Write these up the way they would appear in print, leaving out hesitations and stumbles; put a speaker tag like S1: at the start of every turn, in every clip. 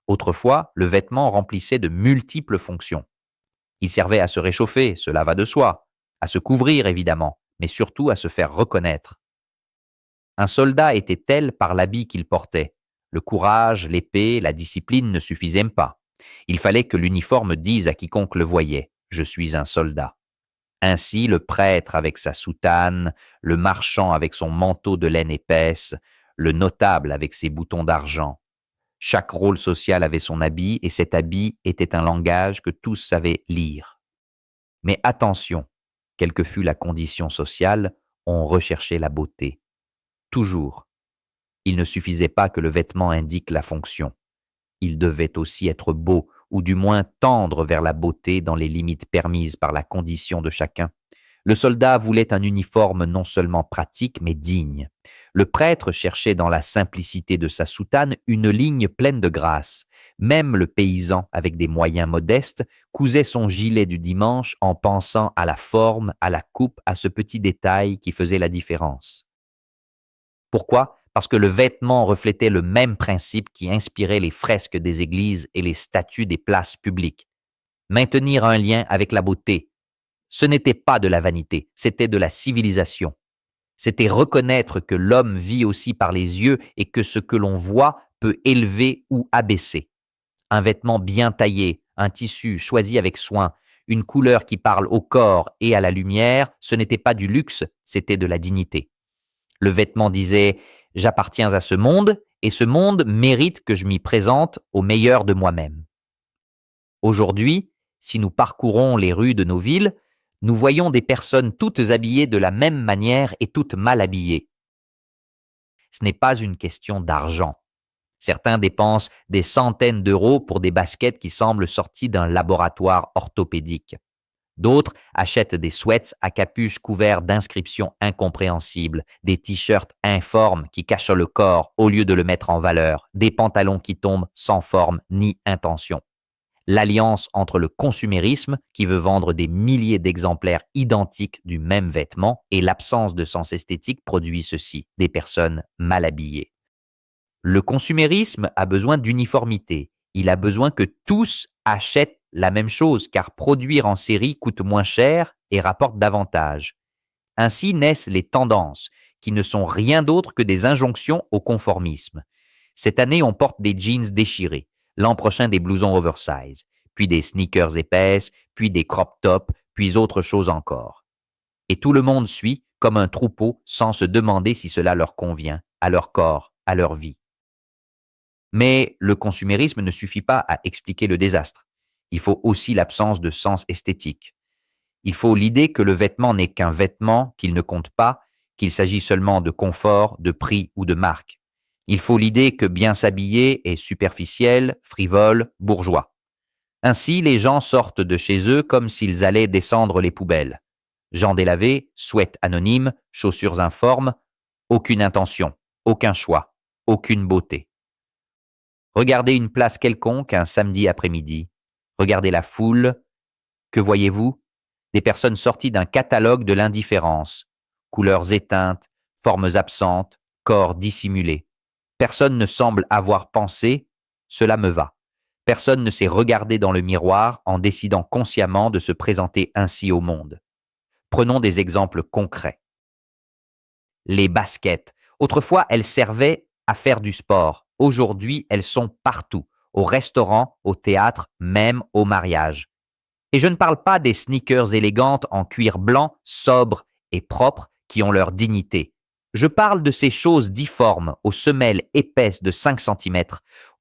S1: Autrefois, le vêtement remplissait de multiples fonctions. Il servait à se réchauffer, cela va de soi, à se couvrir évidemment, mais surtout à se faire reconnaître. Un soldat était tel par l'habit qu'il portait. Le courage, l'épée, la discipline ne suffisaient pas. Il fallait que l'uniforme dise à quiconque le voyait: je suis un soldat. Ainsi, le prêtre avec sa soutane, le marchand avec son manteau de laine épaisse, le notable avec ses boutons d'argent. Chaque rôle social avait son habit, et cet habit était un langage que tous savaient lire. Mais attention, quelle que fût la condition sociale, on recherchait la beauté. Toujours. Il ne suffisait pas que le vêtement indique la fonction. Il devait aussi être beau, ou du moins tendre vers la beauté dans les limites permises par la condition de chacun. Le soldat voulait un uniforme non seulement pratique, mais digne. Le prêtre cherchait dans la simplicité de sa soutane une ligne pleine de grâce. Même le paysan, avec des moyens modestes, cousait son gilet du dimanche en pensant à la forme, à la coupe, à ce petit détail qui faisait la différence. Pourquoi? Parce que le vêtement reflétait le même principe qui inspirait les fresques des églises et les statues des places publiques. Maintenir un lien avec la beauté. Ce n'était pas de la vanité, c'était de la civilisation. C'était reconnaître que l'homme vit aussi par les yeux et que ce que l'on voit peut élever ou abaisser. Un vêtement bien taillé, un tissu choisi avec soin, une couleur qui parle au corps et à la lumière, ce n'était pas du luxe, c'était de la dignité. Le vêtement disait: j'appartiens à ce monde et ce monde mérite que je m'y présente au meilleur de moi-même. Aujourd'hui, si nous parcourons les rues de nos villes, nous voyons des personnes toutes habillées de la même manière et toutes mal habillées. Ce n'est pas une question d'argent. Certains dépensent des centaines d'euros pour des baskets qui semblent sorties d'un laboratoire orthopédique. D'autres achètent des sweats à capuche couverts d'inscriptions incompréhensibles, des t-shirts informes qui cachent le corps au lieu de le mettre en valeur, des pantalons qui tombent sans forme ni intention. L'alliance entre le consumérisme, qui veut vendre des milliers d'exemplaires identiques du même vêtement, et l'absence de sens esthétique produit ceci, des personnes mal habillées. Le consumérisme a besoin d'uniformité. Il a besoin que tous achètent la même chose, car produire en série coûte moins cher et rapporte davantage. Ainsi naissent les tendances, qui ne sont rien d'autre que des injonctions au conformisme. Cette année, on porte des jeans déchirés, l'an prochain des blousons oversize, puis des sneakers épaisses, puis des crop tops, puis autre chose encore. Et tout le monde suit, comme un troupeau, sans se demander si cela leur convient, à leur corps, à leur vie. Mais le consumérisme ne suffit pas à expliquer le désastre. Il faut aussi l'absence de sens esthétique. Il faut l'idée que le vêtement n'est qu'un vêtement, qu'il ne compte pas, qu'il s'agit seulement de confort, de prix ou de marque. Il faut l'idée que bien s'habiller est superficiel, frivole, bourgeois. Ainsi, les gens sortent de chez eux comme s'ils allaient descendre les poubelles. Gens délavés, sweats anonymes, chaussures informes, aucune intention, aucun choix, aucune beauté. Regardez une place quelconque un samedi après-midi. Regardez la foule. Que voyez-vous? Des personnes sorties d'un catalogue de l'indifférence. Couleurs éteintes, formes absentes, corps dissimulés. Personne ne semble avoir pensé « cela me va ». Personne ne s'est regardé dans le miroir en décidant consciemment de se présenter ainsi au monde. Prenons des exemples concrets. Les baskets. Autrefois, elles servaient à faire du sport. Aujourd'hui, elles sont partout, au restaurant, au théâtre, même au mariage. Et je ne parle pas des sneakers élégantes en cuir blanc, sobres et propres qui ont leur dignité. Je parle de ces choses difformes, aux semelles épaisses de 5 cm,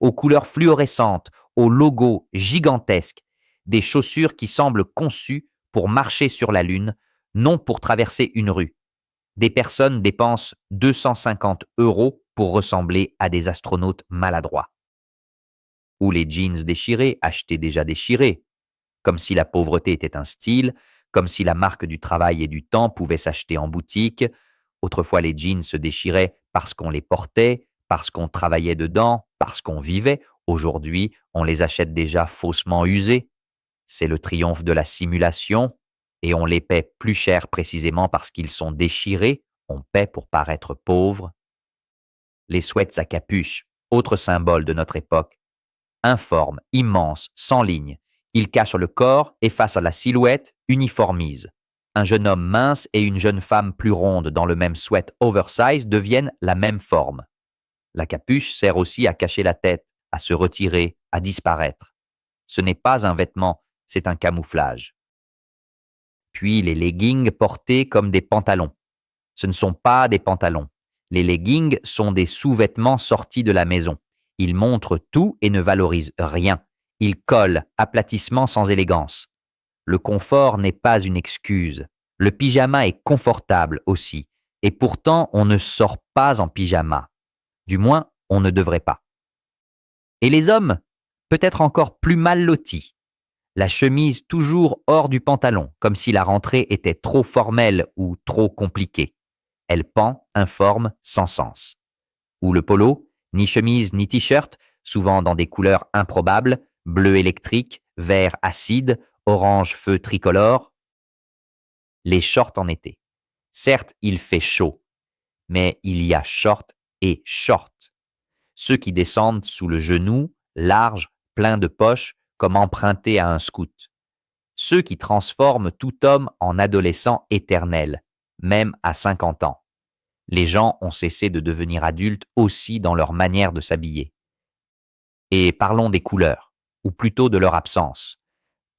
S1: aux couleurs fluorescentes, aux logos gigantesques, des chaussures qui semblent conçues pour marcher sur la lune, non pour traverser une rue. Des personnes dépensent 250 € pour ressembler à des astronautes maladroits. Ou les jeans déchirés, achetés déjà déchirés, comme si la pauvreté était un style, comme si la marque du travail et du temps pouvait s'acheter en boutique. Autrefois, les jeans se déchiraient parce qu'on les portait, parce qu'on travaillait dedans, parce qu'on vivait. Aujourd'hui, on les achète déjà faussement usés. C'est le triomphe de la simulation et on les paie plus cher précisément parce qu'ils sont déchirés. On paie pour paraître pauvre. Les sweats à capuche, autre symbole de notre époque. informe, immense, sans ligne. Il cache le corps et face à la silhouette, uniformise. Un jeune homme mince et une jeune femme plus ronde dans le même sweat oversize deviennent la même forme. La capuche sert aussi à cacher la tête, à se retirer, à disparaître. Ce n'est pas un vêtement, c'est un camouflage. Puis les leggings portés comme des pantalons. Ce ne sont pas des pantalons. Les leggings sont des sous-vêtements sortis de la maison. Ils montrent tout et ne valorisent rien. Ils collent, aplatissement sans élégance. Le confort n'est pas une excuse. Le pyjama est confortable aussi. Et pourtant, on ne sort pas en pyjama. Du moins, on ne devrait pas. Et les hommes, peut-être encore plus mal lotis. La chemise toujours hors du pantalon, comme si la rentrée était trop formelle ou trop compliquée. Elle pend, informe, sans sens. Ou le polo, ni chemise ni t-shirt, souvent dans des couleurs improbables, bleu électrique, vert acide, orange feu tricolore. Les shorts en été. Certes, il fait chaud, mais il y a short et short. Ceux qui descendent sous le genou, larges, pleins de poches, comme empruntés à un scout. Ceux qui transforment tout homme en adolescent éternel, même à 50 ans. Les gens ont cessé de devenir adultes aussi dans leur manière de s'habiller. Et parlons des couleurs, ou plutôt de leur absence.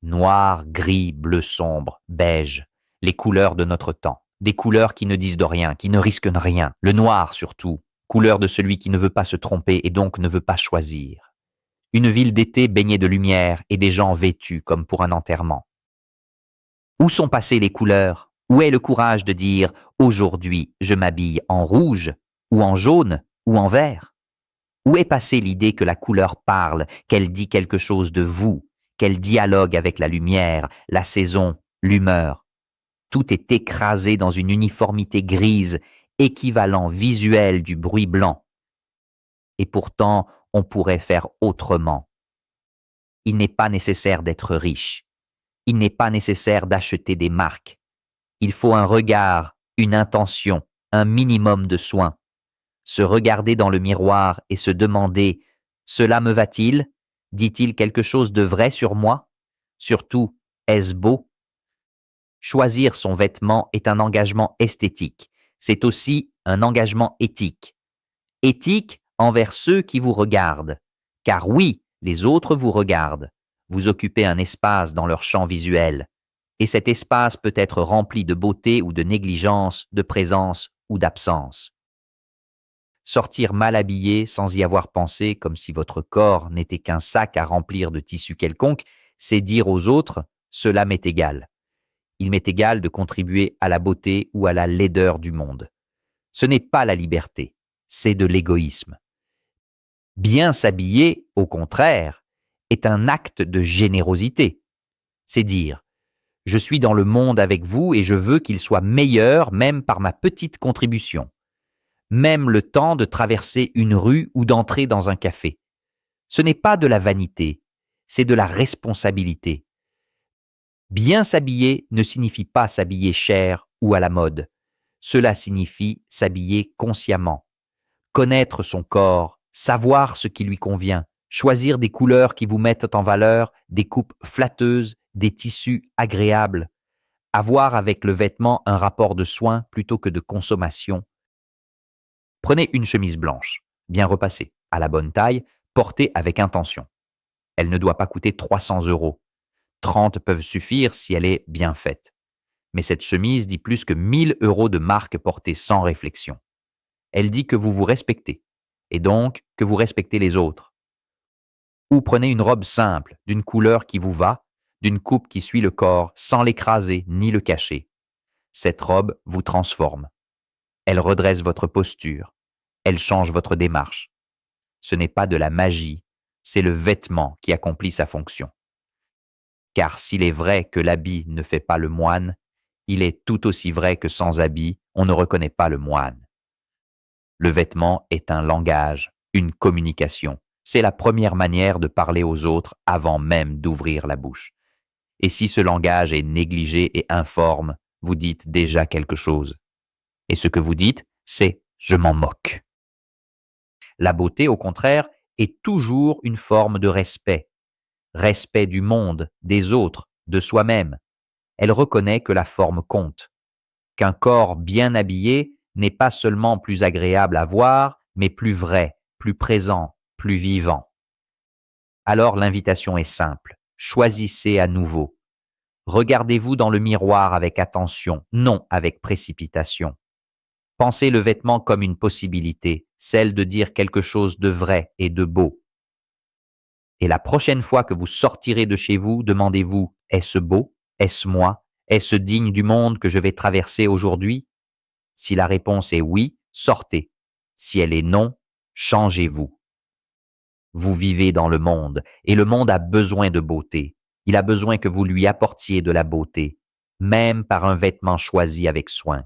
S1: Noir, gris, bleu sombre, beige, les couleurs de notre temps. Des couleurs qui ne disent de rien, qui ne risquent rien. Le noir surtout, couleur de celui qui ne veut pas se tromper et donc ne veut pas choisir. Une ville d'été baignée de lumière et des gens vêtus comme pour un enterrement. Où sont passées les couleurs? Où est le courage de dire « Aujourd'hui, je m'habille en rouge, ou en jaune, ou en vert » Où est passée l'idée que la couleur parle, qu'elle dit quelque chose de vous, qu'elle dialogue avec la lumière, la saison, l'humeur? Tout est écrasé dans une uniformité grise, équivalent visuel du bruit blanc. Et pourtant, on pourrait faire autrement. Il n'est pas nécessaire d'être riche. Il n'est pas nécessaire d'acheter des marques. Il faut un regard, une intention, un minimum de soin. Se regarder dans le miroir et se demander « Cela me va-t-il? Dit-il quelque chose de vrai sur moi? Surtout, est-ce beau ?» Choisir son vêtement est un engagement esthétique. C'est aussi un engagement éthique. Éthique envers ceux qui vous regardent. Car oui, les autres vous regardent. Vous occupez un espace dans leur champ visuel. Et cet espace peut être rempli de beauté ou de négligence, de présence ou d'absence. Sortir mal habillé sans y avoir pensé, comme si votre corps n'était qu'un sac à remplir de tissu quelconque, c'est dire aux autres « cela m'est égal ». Il m'est égal de contribuer à la beauté ou à la laideur du monde. Ce n'est pas la liberté, c'est de l'égoïsme. Bien s'habiller, au contraire, est un acte de générosité. C'est dire « je suis dans le monde avec vous et je veux qu'il soit meilleur même par ma petite contribution. Même le temps de traverser une rue ou d'entrer dans un café. Ce n'est pas de la vanité, c'est de la responsabilité. Bien s'habiller ne signifie pas s'habiller cher ou à la mode. Cela signifie s'habiller consciemment. Connaître son corps, savoir ce qui lui convient, choisir des couleurs qui vous mettent en valeur, des coupes flatteuses, des tissus agréables. Avoir avec le vêtement un rapport de soin plutôt que de consommation. Prenez une chemise blanche, bien repassée, à la bonne taille, portée avec intention. Elle ne doit pas coûter 300 €. 30 peuvent suffire si elle est bien faite. Mais cette chemise dit plus que 1000 € de marque portée sans réflexion. Elle dit que vous vous respectez, et donc que vous respectez les autres. Ou prenez une robe simple, d'une couleur qui vous va, d'une coupe qui suit le corps, sans l'écraser ni le cacher. Cette robe vous transforme. Elle redresse votre posture. Elle change votre démarche. Ce n'est pas de la magie, c'est le vêtement qui accomplit sa fonction. Car s'il est vrai que l'habit ne fait pas le moine, il est tout aussi vrai que sans habit, on ne reconnaît pas le moine. Le vêtement est un langage, une communication. C'est la première manière de parler aux autres avant même d'ouvrir la bouche. Et si ce langage est négligé et informe, vous dites déjà quelque chose. Et ce que vous dites, c'est « je m'en moque ». La beauté, au contraire, est toujours une forme de respect. Respect du monde, des autres, de soi-même. Elle reconnaît que la forme compte, qu'un corps bien habillé n'est pas seulement plus agréable à voir, mais plus vrai, plus présent, plus vivant. Alors l'invitation est simple. Choisissez à nouveau. Regardez-vous dans le miroir avec attention, non avec précipitation. Pensez le vêtement comme une possibilité, celle de dire quelque chose de vrai et de beau. Et la prochaine fois que vous sortirez de chez vous, demandez-vous, est-ce beau? Est-ce moi? Est-ce digne du monde que je vais traverser aujourd'hui? Si la réponse est oui, sortez. Si elle est non, changez-vous. Vous vivez dans le monde, et le monde a besoin de beauté. Il a besoin que vous lui apportiez de la beauté, même par un vêtement choisi avec soin.